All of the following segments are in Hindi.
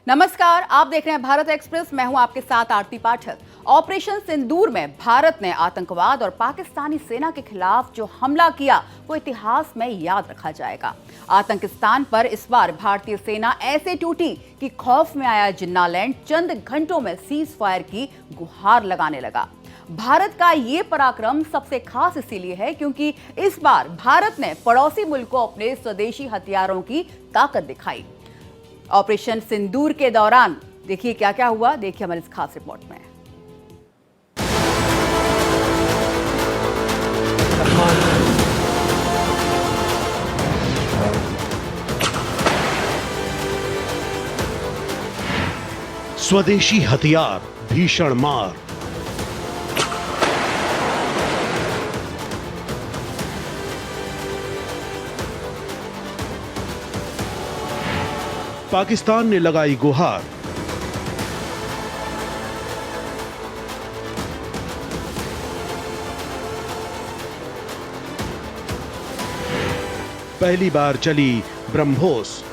नमस्कार, आप देख रहे हैं भारत एक्सप्रेस। मैं हूं आपके साथ आरती पाठक। ऑपरेशन सिंदूर में भारत ने आतंकवाद और पाकिस्तानी सेना के खिलाफ जो हमला किया वो इतिहास में याद रखा जाएगा। आतंकिस्तान पर इस बार भारतीय सेना ऐसे टूटी कि खौफ में आया जिन्नालैंड चंद घंटों में सीज फायर की गुहार लगाने लगा। भारत का ये पराक्रम सबसे खास इसीलिए है क्योंकि इस बार भारत ने पड़ोसी मुल्क को अपने स्वदेशी हथियारों की ताकत दिखाई। ऑपरेशन सिंदूर के दौरान देखिए क्या क्या हुआ, देखिए हमारी इस खास रिपोर्ट में। स्वदेशी हथियार भीषण मार। पाकिस्तान ने लगाई गुहार। पहली बार चली ब्रह्मोस।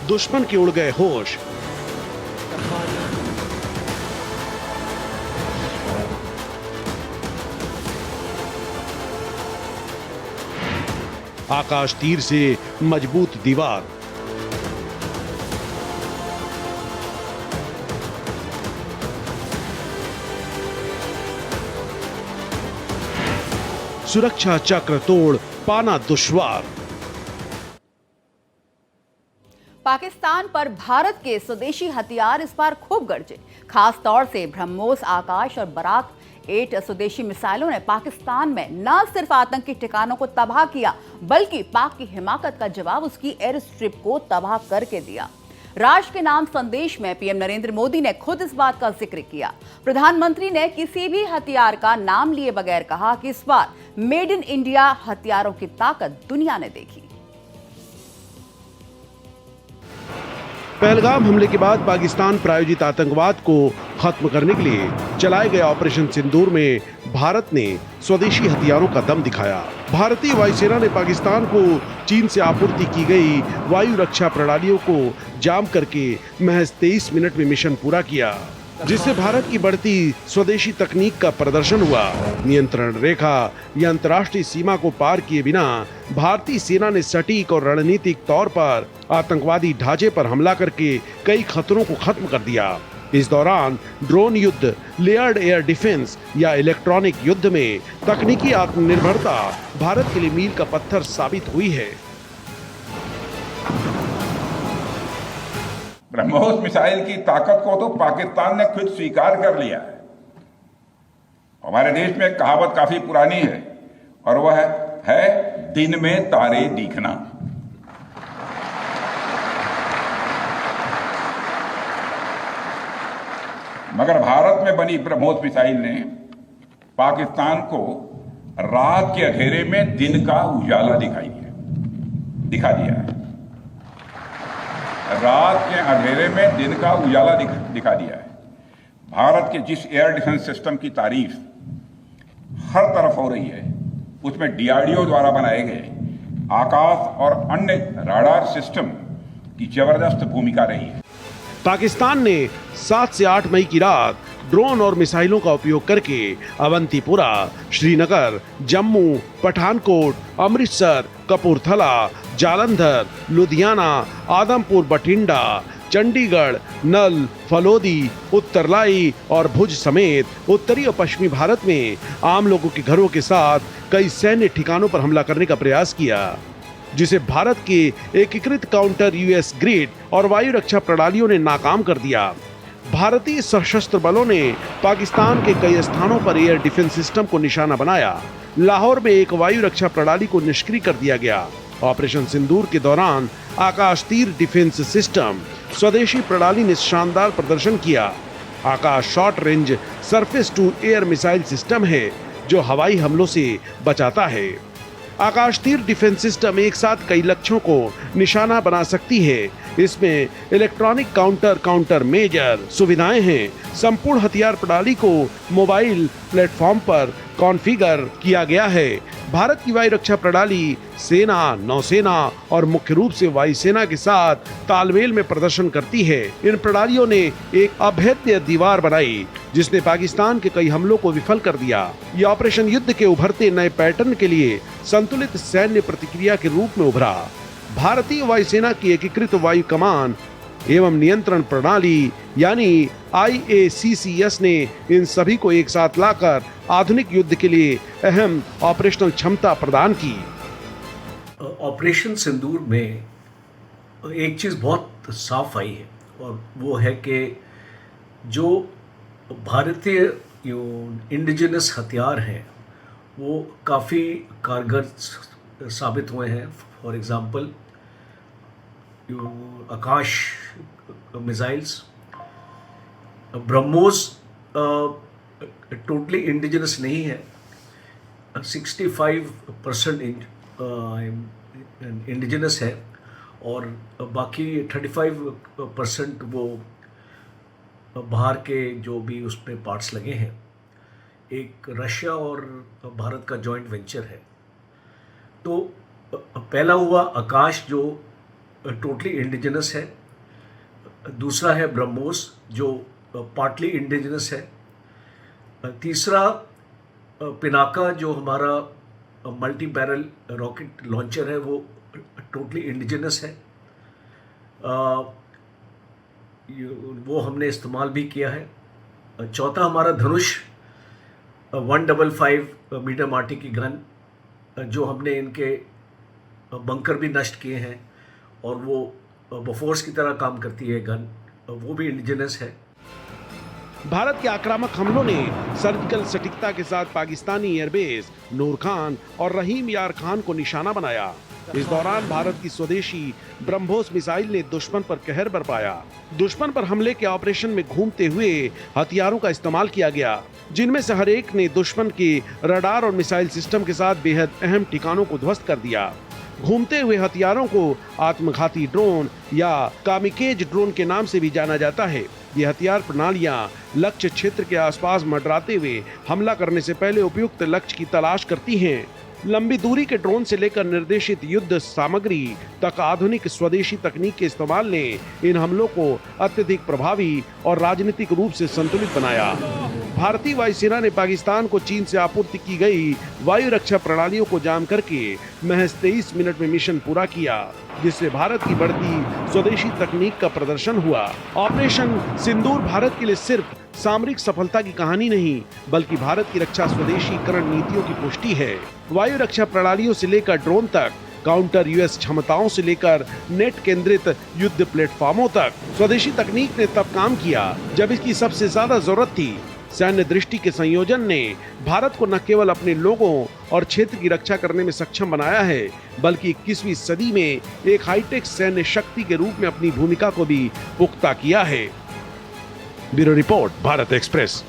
दुश्मन के उड़ गए होश। आकाश तीर से मजबूत दीवार। सुरक्षा चक्र तोड़ पाना दुश्वार। पाकिस्तान पर भारत के स्वदेशी हथियार इस बार खूब गरजे। खास तौर से ब्रह्मोस, आकाश और बराक 8 स्वदेशी मिसाइलों ने पाकिस्तान में न सिर्फ आतंकी ठिकानों को तबाह किया बल्कि पाक की हिमाकत का जवाब उसकी एयर स्ट्रिप को तबाह करके दिया। राष्ट्र के नाम संदेश में पीएम नरेंद्र मोदी ने खुद इस बात का जिक्र किया। प्रधानमंत्री ने किसी भी हथियार का नाम लिए बगैर कहा कि इस बार मेड इन इंडिया हथियारों की ताकत दुनिया ने देखी। पहलगाम हमले के बाद पाकिस्तान प्रायोजित आतंकवाद को खत्म करने के लिए चलाए गए ऑपरेशन सिंदूर में भारत ने स्वदेशी हथियारों का दम दिखाया। भारतीय वायुसेना ने पाकिस्तान को चीन से आपूर्ति की गई वायु रक्षा प्रणालियों को जाम करके महज 23 मिनट में मिशन पूरा किया, जिससे भारत की बढ़ती स्वदेशी तकनीक का प्रदर्शन हुआ। नियंत्रण रेखा या अंतर्राष्ट्रीय सीमा को पार किए बिना भारतीय सेना ने सटीक और रणनीतिक तौर पर आतंकवादी ढांचे पर हमला करके कई खतरों को खत्म कर दिया। इस दौरान ड्रोन युद्ध, लेयर्ड एयर डिफेंस या इलेक्ट्रॉनिक युद्ध में तकनीकी आत्मनिर्भरता भारत के लिए मील का पत्थर साबित हुई है। ब्रह्मोस मिसाइल की ताकत को तो पाकिस्तान ने खुद स्वीकार कर लिया है। हमारे देश में एक कहावत काफी पुरानी है और वह है दिन में तारे दिखना। मगर भारत में बनी ब्रह्मोस मिसाइल ने पाकिस्तान को रात के अंधेरे में दिन का उजाला दिखा दिया है। रात के अंधेरे में दिन का उजाला दिखा दिया है। भारत के जिस एयर डिफेंस सिस्टम की तारीफ हर तरफ हो रही है, उसमें डीआरडीओ द्वारा बनाए गए आकाश और अन्य राडार सिस्टम की जबरदस्त भूमिका रही है। पाकिस्तान ने 7 से 8 मई की रात ड्रोन और मिसाइलों का उपयोग करके अवंतीपुरा, श्रीनगर, जम्मू, पठानकोट, अमृतसर, कपूरथला, जालंधर, लुधियाना, आदमपुर, बठिंडा, चंडीगढ़, नल, फलोदी, उत्तरलाई और भुज समेत उत्तरी और पश्चिमी भारत में आम लोगों के घरों के साथ कई सैन्य ठिकानों पर हमला करने का प्रयास किया, जिसे भारत के एकीकृत काउंटर यूएस ग्रिड और वायु रक्षा प्रणालियों ने नाकाम कर दिया। भारतीय सशस्त्र बलों ने पाकिस्तान के कई स्थानों पर एयर डिफेंस सिस्टम को निशाना बनाया। लाहौर में एक वायु रक्षा प्रणाली को निष्क्रिय कर दिया गया। ऑपरेशन सिंदूर के दौरान आकाश तीर डिफेंस सिस्टम स्वदेशी प्रणाली ने शानदार प्रदर्शन किया। Akash short range surface to air missile system है जो हवाई हमलों से बचाता है। आकाश तीर डिफेंस सिस्टम एक साथ कई लक्ष्यों को निशाना बना सकती है। इसमें इलेक्ट्रॉनिक काउंटर मेजर सुविधाएं हैं। संपूर्ण हथियार प्रणाली को मोबाइल प्लेटफॉर्म पर कॉन्फ़िगर किया गया है। भारत की वायु रक्षा प्रणाली सेना, नौसेना और मुख्य रूप से वायुसेना के साथ तालमेल में प्रदर्शन करती है। इन प्रणालियों ने एक अभेद्य दीवार बनाई जिसने पाकिस्तान के कई हमलों को विफल कर दिया। यह ऑपरेशन युद्ध के उभरते नए पैटर्न के लिए संतुलित सैन्य प्रतिक्रिया के रूप में उभरा। भारतीय वायुसेना की एकीकृत वायु कमान एवं नियंत्रण प्रणाली यानी IACCS ने इन सभी को एक साथ लाकर आधुनिक युद्ध के लिए अहम ऑपरेशनल क्षमता प्रदान की। ऑपरेशन सिंदूर में एक चीज़ बहुत साफ आई है और वो है कि जो भारतीय इंडिजिनस हथियार हैं वो काफ़ी कारगर साबित हुए हैं। For example Akash missiles, BrahMos totally indigenous नहीं है, 65% इंडिजिनस है और बाकी 35% वो बाहर के जो भी उसमें पार्ट्स लगे हैं। एक रशिया और भारत का जॉइंट वेंचर है। तो पहला हुआ आकाश जो टोटली इंडिजिनस है, दूसरा है ब्रह्मोस जो पार्टली इंडिजिनस है, तीसरा पिनाका जो हमारा मल्टी बैरल रॉकेट लॉन्चर है वो टोटली इंडिजिनस है, वो हमने इस्तेमाल भी किया है। चौथा हमारा धनुष 155 मीटर मार्टी की गन जो हमने इनके बंकर भी नष्ट किए हैं और वो बफोर्स की तरह काम करती है गन, वो भी इंडिजिनस है। भारत के आक्रामक हमलों ने सर्जिकल सटीकता के साथ पाकिस्तानी एयरबेस नूर खान और रहीम यार खान को निशाना बनाया। इस दौरान भारत की स्वदेशी ब्रह्मोस मिसाइल ने दुश्मन पर कहर बरपाया। दुश्मन पर हमले के ऑपरेशन में घूमते हुए हथियारों का इस्तेमाल किया गया, जिनमें से हर एक ने दुश्मन के रडार और मिसाइल सिस्टम के साथ बेहद अहम ठिकानों को ध्वस्त कर दिया। घूमते हुए हथियारों को आत्मघाती ड्रोन या कामिकेज ड्रोन के नाम से भी जाना जाता है। ये हथियार प्रणालियां लक्ष्य क्षेत्र के आसपास मंडराते हुए हमला करने से पहले उपयुक्त लक्ष्य की तलाश करती हैं। लंबी दूरी के ड्रोन से लेकर निर्देशित युद्ध सामग्री तक आधुनिक स्वदेशी तकनीक के इस्तेमाल ने इन हमलों को अत्यधिक प्रभावी और राजनीतिक रूप से संतुलित बनाया। भारतीय वायुसेना ने पाकिस्तान को चीन से आपूर्ति की गई वायु रक्षा प्रणालियों को जाम करके महज 23 मिनट में मिशन पूरा किया, जिससे भारत की बढ़ती स्वदेशी तकनीक का प्रदर्शन हुआ। ऑपरेशन सिंदूर भारत के लिए सिर्फ सामरिक सफलता की कहानी नहीं, बल्कि भारत की रक्षा स्वदेशीकरण नीतियों की पुष्टि है। वायु रक्षा प्रणालियों से लेकर ड्रोन तक, काउंटर यूएस क्षमताओं से लेकर नेट केंद्रित युद्ध प्लेटफॉर्मों तक, स्वदेशी तकनीक ने तब काम किया जब इसकी सबसे ज्यादा जरूरत थी। सैन्य दृष्टि के संयोजन ने भारत को न केवल अपने लोगों और क्षेत्र की रक्षा करने में सक्षम बनाया है, बल्कि 21वीं सदी में एक हाईटेक सैन्य शक्ति के रूप में अपनी भूमिका को भी पुख्ता किया है। Bureau report, Bharat express.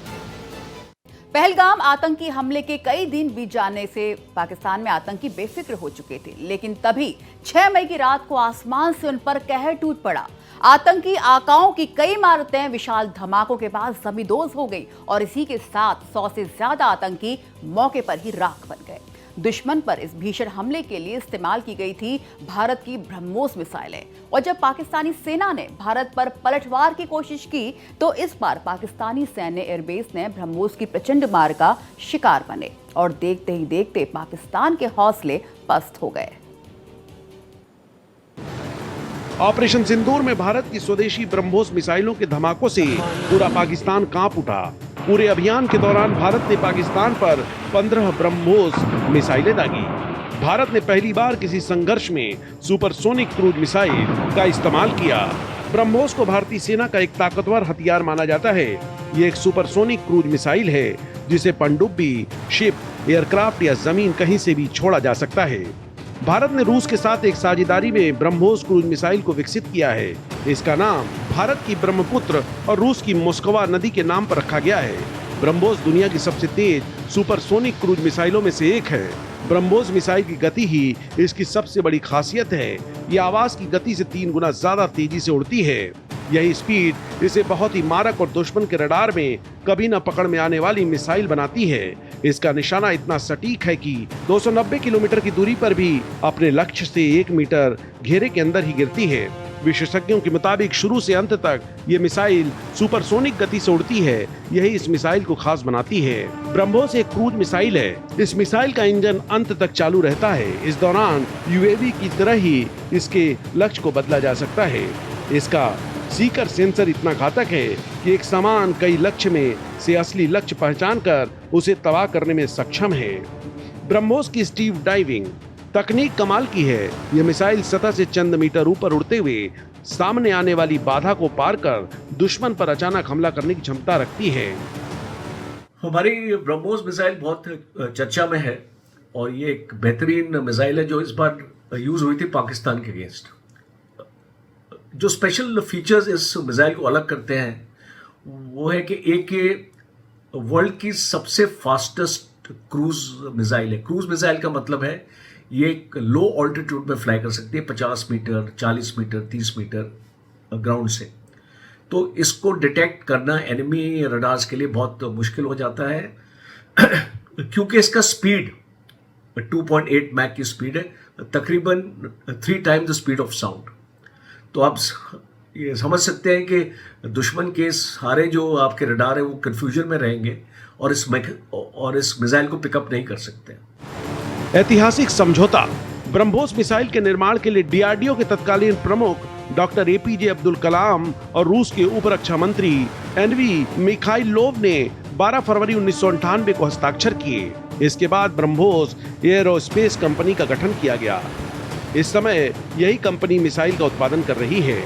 Pahalgam आतंकी हमले के कई दिन बीत जाने से पाकिस्तान में आतंकी बेफिक्र हो चुके थे, लेकिन तभी 6 मई की रात को आसमान से उन पर कहर टूट पड़ा। आतंकी आकाओं की कई इमारतें विशाल धमाकों के बाद जमींदोज हो गई और इसी के साथ 100 से ज्यादा आतंकी मौके पर ही राख बन गए। दुश्मन पर इस भीषण हमले के लिए इस्तेमाल की गई थी भारत की ब्रह्मोस मिसाइलें, और जब पाकिस्तानी सेना ने भारत पर पलटवार की कोशिश की तो इस बार पाकिस्तानी सैन्य एयरबेस ने ब्रह्मोस की प्रचंड मार का शिकार बने और देखते ही देखते पाकिस्तान के हौसले पस्त हो गए। ऑपरेशन सिंदूर में भारत की स्वदेशी ब्रह्मोस मिसाइलों के धमाकों से पूरा पाकिस्तान कांप उठा। पूरे अभियान के दौरान भारत ने पाकिस्तान पर 15 ब्रह्मोस मिसाइलें दागी। भारत ने पहली बार किसी संघर्ष में सुपरसोनिक क्रूज मिसाइल का इस्तेमाल किया। ब्रह्मोस को भारतीय सेना का एक ताकतवर हथियार माना जाता है। ये एक सुपरसोनिक क्रूज मिसाइल है जिसे पनडुब्बी, शिप, एयरक्राफ्ट या जमीन कहीं से भी छोड़ा जा सकता है। भारत ने रूस के साथ एक साझेदारी में ब्रह्मोस क्रूज मिसाइल को विकसित किया है। इसका नाम भारत की ब्रह्मपुत्र और रूस की मोस्कवा नदी के नाम पर रखा गया है। ब्रह्मोस दुनिया की सबसे तेज सुपरसोनिक क्रूज मिसाइलों में से एक है। ब्रह्मोस मिसाइल की गति ही इसकी सबसे बड़ी खासियत है। ये आवाज की गति से 3 गुना ज्यादा तेजी से उड़ती है। यही स्पीड इसे बहुत ही मारक और दुश्मन के रडार में कभी न पकड़ में आने वाली मिसाइल बनाती है। इसका निशाना इतना सटीक है कि 290 किलोमीटर की दूरी पर भी अपने लक्ष्य से 1 मीटर घेरे के अंदर ही गिरती है। विशेषज्ञों के मुताबिक शुरू से अंत तक ये मिसाइल सुपरसोनिक गति से उड़ती है। यही इस मिसाइल को खास बनाती है। ब्रह्मोस एक क्रूज मिसाइल है। इस मिसाइल का इंजन अंत तक चालू रहता है। इस दौरान यूएवी की तरह ही इसके लक्ष्य को बदला जा सकता है। इसका सीकर सेंसर इतना घातक है कि एक समान कई लक्ष्य में से असली लक्ष्य पहचान कर उसे तबाह करने में सक्षम है। ब्रह्मोस की स्टीव डाइविंग तकनीक कमाल की है। यह मिसाइल सतह से चंद मीटर ऊपर उड़ते हुए सामने आने वाली बाधा को पार कर दुश्मन पर अचानक हमला करने की क्षमता रखती है। हमारी ब्रह्मोस मिसाइल बहुत चर्चा में है और ये एक बेहतरीन मिसाइल है जो इस बार यूज हुई थी पाकिस्तान के अगेंस्ट। जो स्पेशल फीचर्स इस मिसाइल को अलग करते हैं वो है कि एक वर्ल्ड की सबसे फास्टेस्ट क्रूज मिसाइल है। क्रूज मिसाइल का मतलब है ये एक लो ऑल्टीट्यूड में फ्लाई कर सकती है, 50 मीटर, 40 मीटर, 30 मीटर ग्राउंड से। तो इसको डिटेक्ट करना एनिमी रडार्स के लिए बहुत मुश्किल हो जाता है क्योंकि इसका स्पीड 2.8 मैक की स्पीड है, तकरीबन 3 times the speed of sound. तो आप ये समझ सकते हैं कि दुश्मन के सारे जो आपके रडार है वो कंफ्यूजन में रहेंगे और इस मिसाइल को पिकअप नहीं कर सकते। ऐतिहासिक समझौता। ब्रह्मोस मिसाइल के निर्माण के लिए डीआरडीओ के तत्कालीन प्रमुख डॉक्टर एपीजे अब्दुल कलाम और रूस के उप रक्षा मंत्री एनवी मिखाइलोव ने 12 फरवरी 1998 को हस्ताक्षर किए। इसके बाद ब्रह्मोस एयरोस्पेस कंपनी का गठन किया गया। इस समय यही कंपनी मिसाइल का उत्पादन कर रही है।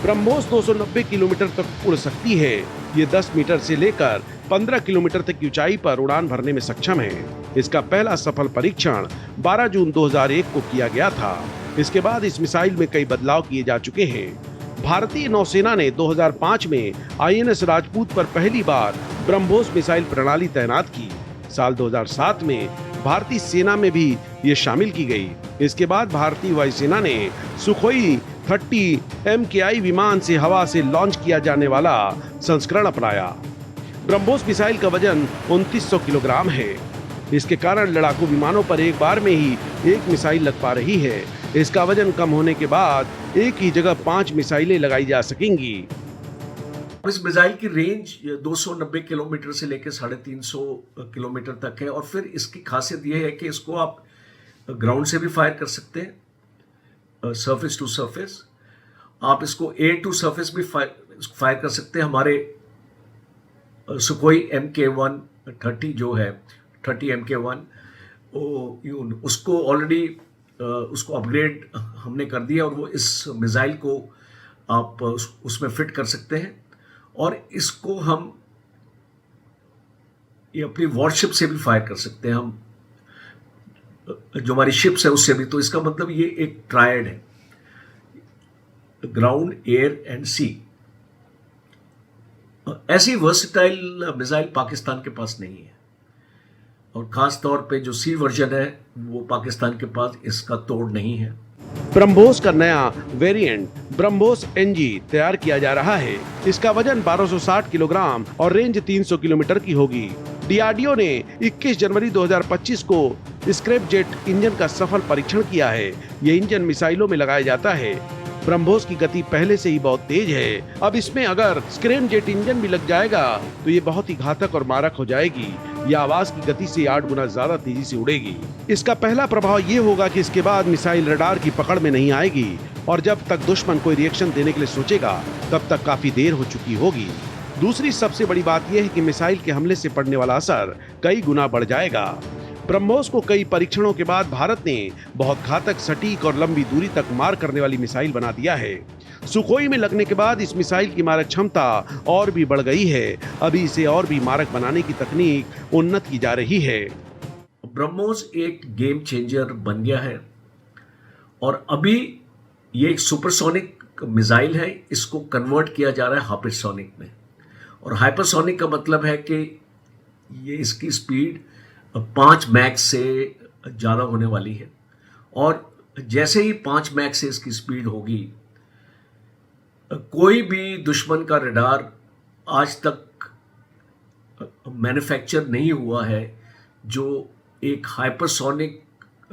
ब्रह्मोस 290 किलोमीटर तक उड़ सकती है। ये 10 मीटर से लेकर 15 किलोमीटर तक की ऊंचाई पर उड़ान भरने में सक्षम है। इसका पहला सफल परीक्षण 12 जून 2001 को किया गया था। इसके बाद इस मिसाइल में कई बदलाव किए जा चुके हैं। भारतीय नौसेना ने 2005 में आईएनएस राजपूत पर पहली बार ब्रह्मोस मिसाइल प्रणाली तैनात की। साल 2007 में भारतीय सेना में भी ये शामिल की गई। इसके बाद भारतीय वायुसेना ने सुखोई 30 MKI विमान से हवा से लॉन्च किया जाने वाला संस्करण अपनाया। ब्रह्मोस मिसाइल का वजन 2900 किलोग्राम है। इसके कारण लड़ाकू विमानों पर एक बार में ही एक मिसाइल लग पा रही है। इसका वजन कम होने के बाद एक ही जगह 5 मिसाइलें लगाई जा सकेंगी। इस मिसाइल की रेंज 290 किलोमीटर से लेकर 350 किलोमीटर तक है और फिर इसकी खासियत यह है कि इसको आप ग्राउंड से भी फायर कर सकते हैं, सरफेस टू सरफेस। आप इसको एयर टू सरफेस भी फायर कर सकते हैं। हमारे सुखोई MK130 जो है 30 MK1 उसको ऑलरेडी उसको अपग्रेड हमने कर दिया और वो इस मिसाइल को आप उसमें फिट कर सकते हैं और इसको हम ये अपनी वॉरशिप से भी फायर कर सकते हैं, हम जो हमारी शिप्स है उससे भी। तो इसका मतलब ये एक ट्रायड है, ग्राउंड, एयर एंड सी। ऐसी वर्सेटाइल मिसाइल पाकिस्तान के पास नहीं है और खास तौर पे जो सी वर्जन है वो पाकिस्तान के पास इसका तोड़ नहीं है। ब्रह्मोस का नया वेरिएंट ब्रह्मोस NG तैयार किया जा रहा है। इसका वजन 1260 किलोग्राम और रेंज 300 किलोमीटर की होगी। डीआरडीओ ने 21 जनवरी 2025 को स्क्रैप जेट इंजन का सफल परीक्षण किया है। ये इंजन मिसाइलों में लगाया जाता है। ब्रह्मोस की गति पहले से ही बहुत तेज है। अब इसमें अगर स्क्रैप जेट इंजन भी लग जाएगा तो ये बहुत ही घातक और मारक हो जाएगी। यह आवाज की गति से 8 गुना ज्यादा तेजी से उड़ेगी। इसका पहला प्रभाव ये होगा कि इसके बाद मिसाइल रडार की पकड़ में नहीं आएगी और जब तक दुश्मन कोई रिएक्शन देने के लिए सोचेगा तब तक काफी देर हो चुकी होगी। दूसरी सबसे बड़ी बात यह है कि मिसाइल के हमले से पड़ने वाला असर कई गुना बढ़ जाएगा। ब्रह्मोस को कई परीक्षणों के बाद भारत ने बहुत घातक, सटीक और लंबी दूरी तक मार करने वाली मिसाइल बना दिया है। सुखोई में लगने के बाद इस मिसाइल की मारक क्षमता और भी बढ़ गई है। अभी इसे और भी मारक बनाने की तकनीक उन्नत की जा रही है। ब्रह्मोस एक गेम चेंजर बन गया है और अभी ये एक सुपरसोनिक मिसाइल है। इसको कन्वर्ट किया जा रहा है हाइपरसोनिक में और हाइपरसोनिक का मतलब है कि ये इसकी स्पीड 5 मैक से ज़्यादा होने वाली है। और जैसे ही 5 मैक से इसकी स्पीड होगी, कोई भी दुश्मन का रडार आज तक मैन्युफैक्चर नहीं हुआ है जो एक हाइपरसोनिक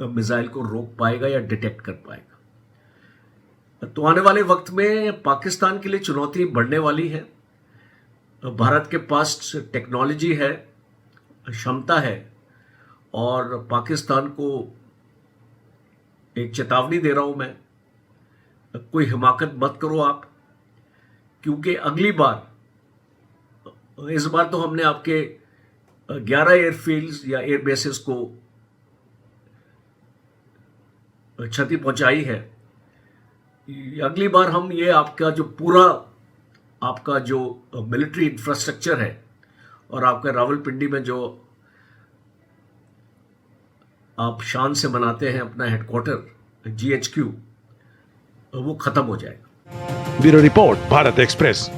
मिसाइल को रोक पाएगा या डिटेक्ट कर पाएगा। तो आने वाले वक्त में पाकिस्तान के लिए चुनौती बढ़ने वाली है। भारत के पास टेक्नोलॉजी है, क्षमता है, और पाकिस्तान को एक चेतावनी दे रहा हूं मैं, कोई हिमाकत मत करो आप, क्योंकि अगली बार, इस बार तो हमने आपके 11 एयरफील्ड्स या एयर बेसेस को क्षति पहुंचाई है। अगली बार हम ये आपका जो पूरा आपका जो मिलिट्री इंफ्रास्ट्रक्चर है और आपका रावलपिंडी में जो आप शान से मनाते हैं अपना हेडक्वार्टर GHQ, वो खत्म हो जाएगा। Bureau report, Bharat express.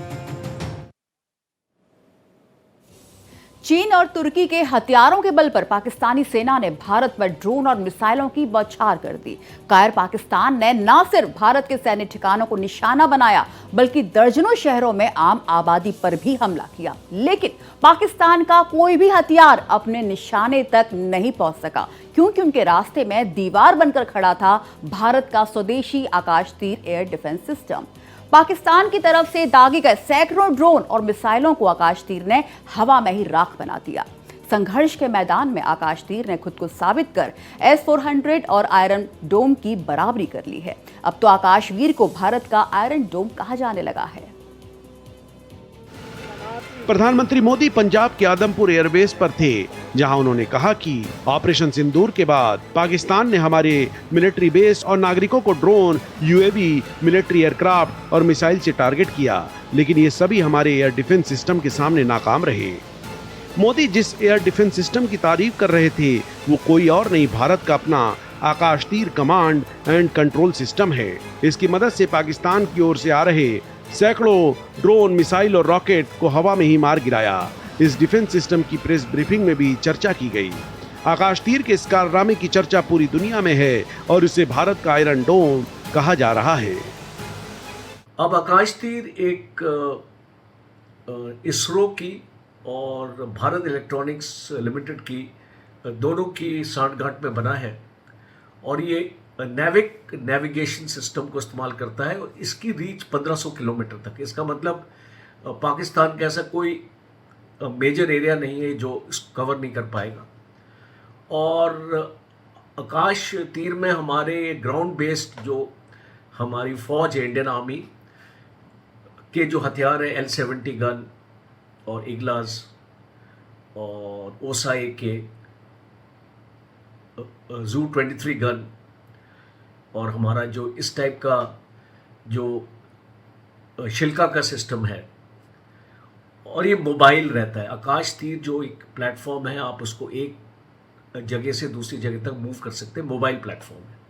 चीन और तुर्की के हथियारों के बल पर पाकिस्तानी सेना ने भारत पर ड्रोन और मिसाइलों की बौछार कर दी। कायर पाकिस्तान ने न सिर्फ भारत के सैन्य ठिकानों को निशाना बनाया, बल्कि दर्जनों शहरों में आम आबादी पर भी हमला किया। लेकिन पाकिस्तान का कोई भी हथियार अपने निशाने तक नहीं पहुंच सका, क्योंकि उनके रास्ते में दीवार बनकर खड़ा था भारत का स्वदेशी आकाश तीर एयर डिफेंस सिस्टम। पाकिस्तान की तरफ से दागे गए सैकड़ों ड्रोन और मिसाइलों को आकाश तीर ने हवा में ही राख बना दिया। संघर्ष के मैदान में आकाश तीर ने खुद को साबित कर S-400 और आयरन डोम की बराबरी कर ली है। अब तो आकाशवीर को भारत का आयरन डोम कहा जाने लगा है। प्रधानमंत्री मोदी पंजाब के आदमपुर एयरबेस पर थे, जहां उन्होंने कहा कि ऑपरेशन सिंदूर के बाद पाकिस्तान ने हमारे मिलिट्री बेस और नागरिकों को ड्रोन, UAV, मिलिट्री एयरक्राफ्ट और मिसाइल से टारगेट किया, लेकिन ये सभी हमारे एयर डिफेंस सिस्टम के सामने नाकाम रहे। मोदी जिस एयर डिफेंस सिस्टम की तारीफ कर रहे थे, वो कोई और नहीं, भारत का अपना आकाश तीर कमांड एंड कंट्रोल सिस्टम है। इसकी मदद से पाकिस्तान की ओर से आ रहे सैकड़ों ड्रोन, मिसाइल और रॉकेट को हवा में ही मार गिराया। इस डिफेंस सिस्टम की प्रेस ब्रीफिंग में भी चर्चा की गई। आकाश तीर के इस कारनामे की चर्चा पूरी दुनिया में है और इसे भारत का आयरन डोम कहा जा रहा है। अब आकाश तीर एक इसरो की और भारत इलेक्ट्रॉनिक्स लिमिटेड की दोनों की सांठगांठ में बना है, और ये नेविगेशन सिस्टम को इस्तेमाल करता है, और इसकी रीच 1500 किलोमीटर तक। इसका मतलब पाकिस्तान का ऐसा कोई मेजर एरिया नहीं है जो इसको कवर नहीं कर पाएगा। और आकाश तीर में हमारे ग्राउंड बेस्ड जो हमारी फौज है, इंडियन आर्मी के जो हथियार है, L-70 गन और इग्लास और ओसा AK, ZU-23 गन, और हमारा जो इस टाइप का जो शिल्का का सिस्टम है, और ये मोबाइल रहता है। आकाश तीर जो एक प्लेटफॉर्म है, आप उसको एक जगह से दूसरी जगह तक मूव कर सकते हैं, मोबाइल प्लेटफॉर्म है।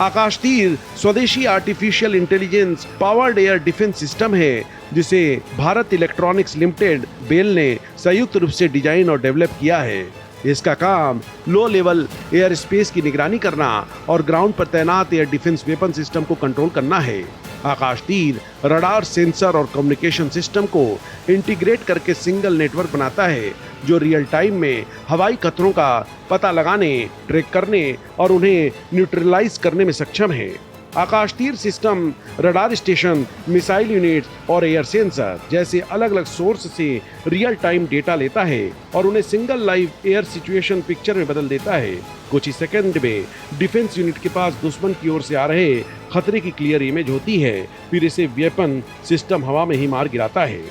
आकाश तीर स्वदेशी artificial intelligence powered air defence system है, जिसे भारत इलेक्ट्रॉनिक्स लिमिटेड बेल ने संयुक्त रूप से डिजाइन और डेवलप किया है। इसका काम लो लेवल एयर स्पेस की निगरानी करना और ग्राउंड पर तैनात एयर डिफेंस वेपन सिस्टम को कंट्रोल करना है। आकाश तीर रडार, सेंसर और कम्युनिकेशन सिस्टम को इंटीग्रेट करके सिंगल नेटवर्क बनाता है, जो रियल टाइम में हवाई खतरों का पता लगाने, ट्रैक करने और उन्हें न्यूट्रलाइज करने में सक्षम है। आकाश तीर system radar station, missile unit और एयर सेंसर जैसे अलग अलग सोर्स से रियल टाइम डेटा लेता है और उन्हें single live air situation picture में बदल देता है। कुछ ही सेकंड में डिफेंस यूनिट के पास दुश्मन की ओर से आ रहे खतरे की क्लियर इमेज होती है, फिर इसे वेपन सिस्टम हवा में ही मार गिराता है।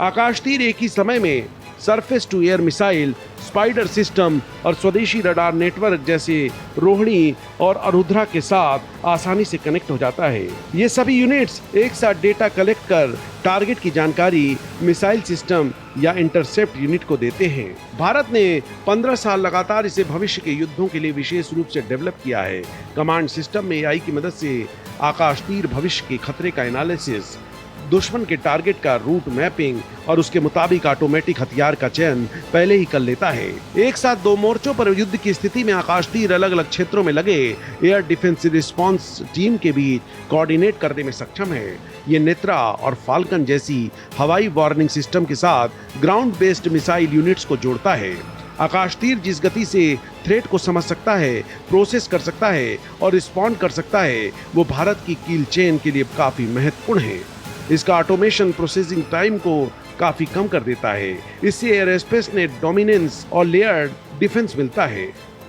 आकाश तीर एक ही समय में surface to air missile, spider system और स्वदेशी रडार नेटवर्क जैसे रोहिणी और अरुद्रा के साथ आसानी से कनेक्ट हो जाता है। ये सभी यूनिट्स एक साथ डेटा कलेक्ट कर टारगेट की जानकारी मिसाइल सिस्टम या इंटरसेप्ट यूनिट को देते हैं। भारत ने 15 साल लगातार इसे भविष्य के युद्धों के लिए विशेष रूप से डेवलप किया है। कमांड सिस्टम में AI की मदद से आकाश तीर भविष्य के खतरे का एनालिसिस, दुश्मन के टारगेट का रूट मैपिंग और उसके मुताबिक ऑटोमेटिक हथियार का चयन पहले ही कर लेता है। एक साथ दो मोर्चों पर युद्ध की स्थिति में आकाश तीर अलग अलग क्षेत्रों में लगे एयर डिफेंस रिस्पांस टीम के बीच कोऑर्डिनेट करने में सक्षम है। ये नेत्रा और फाल्कन जैसी हवाई वार्निंग सिस्टम के साथ ग्राउंड बेस्ड मिसाइल यूनिट्स को जोड़ता है। आकाश तीर जिस गति से थ्रेट को समझ सकता है, प्रोसेस कर सकता है और रिस्पॉन्ड कर सकता है, वो भारत की कील चेन के लिए काफी महत्वपूर्ण है। इसका ऑटोमेशन प्रोसेसिंग टाइम को काफी कम कर देता है। इससे एयर स्पेस ने डोमिनेंस और लेयर्ड डिफेंस मिलता है।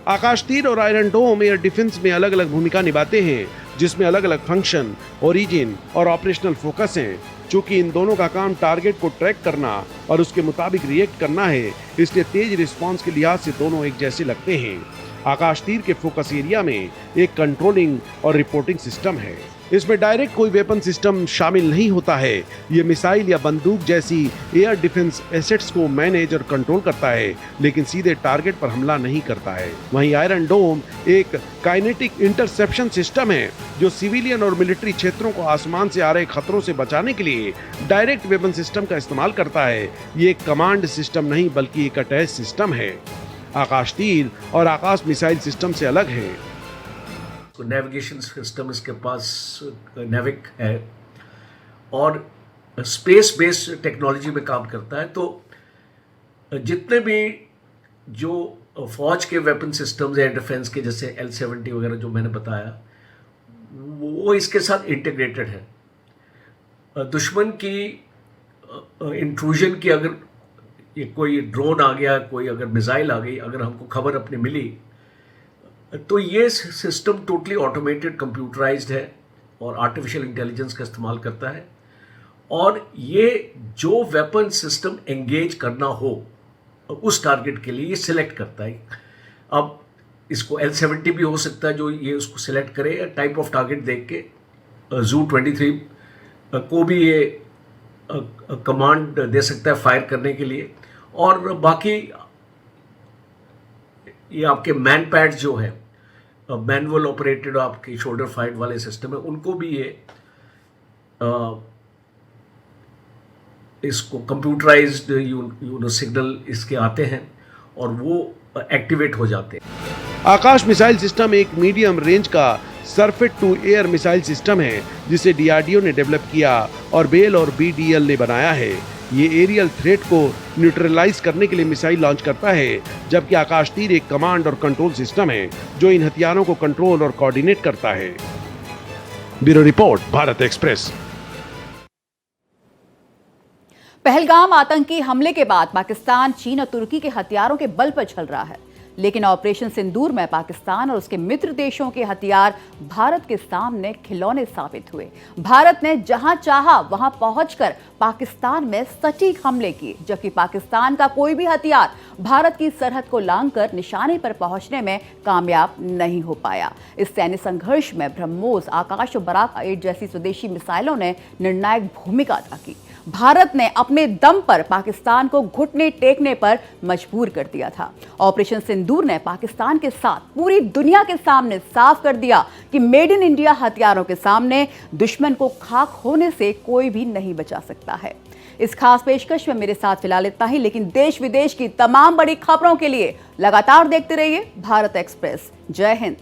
आकाश तीर और आयरन डोम एयर डिफेंस में अलग अलग भूमिका निभाते हैं, जिसमें अलग अलग फंक्शन, ओरिजिन और ऑपरेशनल फोकस हैं। चूंकि इन दोनों का काम टारगेट को ट्रैक करना और उसके मुताबिक रिएक्ट करना है, इसलिए तेज रिस्पांस के लिहाज से दोनों एक जैसे लगते हैं। आकाश तीर के फोकस एरिया में एक कंट्रोलिंग और रिपोर्टिंग सिस्टम है। इसमें डायरेक्ट कोई वेपन सिस्टम शामिल नहीं होता है। ये मिसाइल या बंदूक जैसी एयर डिफेंस एसेट्स को मैनेज और कंट्रोल करता है, लेकिन सीधे टारगेट पर हमला नहीं करता है। वहीं आयरन डोम एक काइनेटिक इंटरसेप्शन सिस्टम है, जो सिविलियन और मिलिट्री क्षेत्रों को आसमान से आ रहे खतरों से बचाने के लिए डायरेक्ट वेपन सिस्टम का इस्तेमाल करता है। ये एक कमांड सिस्टम नहीं बल्कि एक अटैच सिस्टम है। आकाश तीर और आकाश मिसाइल सिस्टम से अलग है। नेविगेशन सिस्टम इसके पास नेविक है और स्पेस बेस्ड टेक्नोलॉजी में काम करता है। तो जितने भी जो फौज के वेपन सिस्टम्स एयर डिफेंस के जैसे L-70 वगैरह जो मैंने बताया, वो इसके साथ इंटीग्रेटेड है। दुश्मन की इंट्रूजन की अगर ये कोई ड्रोन आ गया, कोई अगर मिसाइल आ गई, अगर हमको खबर अपनी मिली, तो ये सिस्टम टोटली ऑटोमेटेड कंप्यूटराइज्ड है और आर्टिफिशियल इंटेलिजेंस का इस्तेमाल करता है। और ये जो वेपन सिस्टम एंगेज करना हो उस टारगेट के लिए ये सिलेक्ट करता है। अब इसको L-70 भी हो सकता है जो ये उसको सिलेक्ट करे, या टाइप ऑफ टारगेट देख के ZU-23 को भी ये कमांड दे सकता है फायर करने के लिए। और बाकी ये आपके मैन पैड जो है, मैनुअल ऑपरेटेड आपके शोल्डर फाइट वाले सिस्टम है, उनको भी ये इसको कंप्यूटराइज्ड सिग्नल इसके आते हैं और वो एक्टिवेट हो जाते हैं। आकाश मिसाइल सिस्टम एक मीडियम रेंज का surface to air missile system है, जिसे DRDO ने डेवलप किया और बेल और BDL ने बनाया है। ये एरियल थ्रेट को न्यूट्रलाइज करने के लिए मिसाइल लॉन्च करता है, जबकि आकाश तीर एक कमांड और कंट्रोल सिस्टम है जो इन हथियारों को कंट्रोल और कोऑर्डिनेट करता है। Bureau report, Bharat express. Pahalgam आतंकी हमले के बाद पाकिस्तान चीन और तुर्की के हथियारों के बल पर चल रहा है, लेकिन ऑपरेशन सिंदूर में पाकिस्तान और उसके मित्र देशों के हथियार भारत के सामने खिलौने साबित हुए। भारत ने जहां चाहा वहां पहुंचकर पाकिस्तान में सटीक हमले किए, जबकि पाकिस्तान का कोई भी हथियार भारत की सरहद को लांघकर निशाने पर पहुंचने में कामयाब नहीं हो पाया। इस सैन्य संघर्ष में ब्रह्मोस, आकाश और बराक 8 जैसी स्वदेशी मिसाइलों ने निर्णायक भूमिका अदा की। भारत ने अपने दम पर पाकिस्तान को घुटने टेकने पर मजबूर कर दिया था। ऑपरेशन सिंदूर ने पाकिस्तान के साथ पूरी दुनिया के सामने साफ कर दिया कि मेड इन इंडिया हथियारों के सामने दुश्मन को खाक होने से कोई भी नहीं बचा सकता है। इस खास पेशकश में मेरे साथ फिलहाल इतना ही, लेकिन देश विदेश की तमाम बड़ी खबरों के लिए लगातार देखते रहिए भारत एक्सप्रेस। जय हिंद।